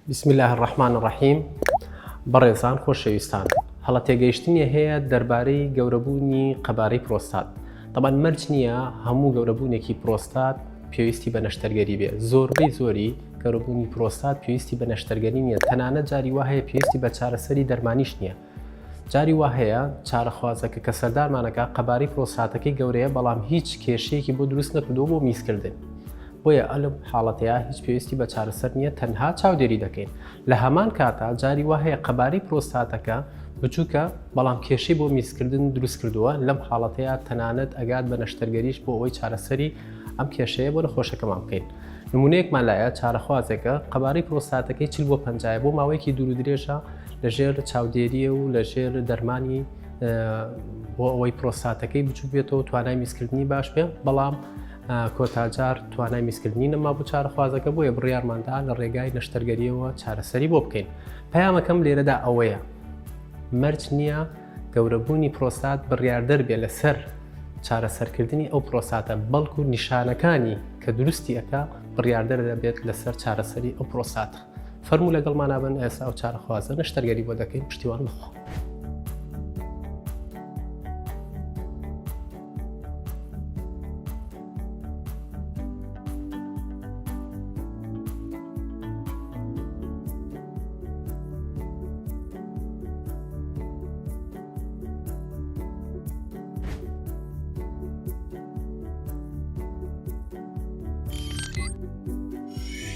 بسم الله الرحمن الرحیم. بەڕێزان خۆشەویستان، هەڵە تێگەیشتنی هەیە دەربارەی گەورەبوونی قەبارەی پرۆستات. طبعاً مەرج نییە هەموو گەورەبوونێکی پرۆستات پێویستی بە نەشتەرگەری بێ. زۆری گەورەبوونی پرۆستات پێویستی بە نەشتەرگەری نییە، تەنانەت جاری وا هەیە پێویستی بە چارەسەری دەرمانیش نییە. جاری وا هەیە چارەخوازەکە کە سەردارمانەکە قەبارەی پرۆستاتەکەی گەورەیە، بەڵام هیچ کێشەیەکی بۆ دروست نەکردووە بۆ میزکردن. بۆیە ئەلم حاڵەتەیە هیچ پێویستی بە چارەسەر نییە، تەنها چاودێری دەکەین. لە هەمان کاتا جاری وا هەیە قەبارەی پرۆستاتەکە بچووکە، بەڵام کێشەی بۆ میزکردن دروست کردووە. لەم حاڵەتەیە تەنانەت ئەگات بە نەشتەرگەریش بۆ ئەوەی چارەسەری ئەم کێشەیە بۆ نەخۆشەکەمان بکەین. نمونەیەکمان لایە چارەخوازێکە قەبارەی پرۆستاتەکەی 40 بۆ 50 بۆ ماوەیەکی دوور و درێژە لەژێر چاودێریە و لەژێر دەرمانی بۆ ئەوەی پرۆستاتەکەی بچوو بێتەوە توانای میزکردنی باش بێ، بەڵام کۆتاجار توانای میزکردنی نەما بۆ چارەخوازەکە. بۆیە بڕیارماندا لە ڕێگای نەشتەرگەریەوە چارەسەری بۆ بکەین. پەیامەکەم لێرەدا ئەوەیە، مەرج نییە گەورەبوونی پرۆستات بڕیاردەر بێ لەسەر چارەسەرکردنی ئەو پرۆستاتە، بەڵکو نیشانەکانی کە دروستی ئەکا بڕیاردەر دەبێت لەسەر چارەسەری ئەو پرۆستاتە. فەرموو لەگەڵمانە بن، ئێستا ئەو چارەخوازە نەشتەرگەری بۆ دەکەین. پشتیوان بخۆ.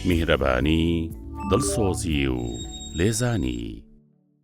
میهرەبانی، دڵسۆزی و لێزانی.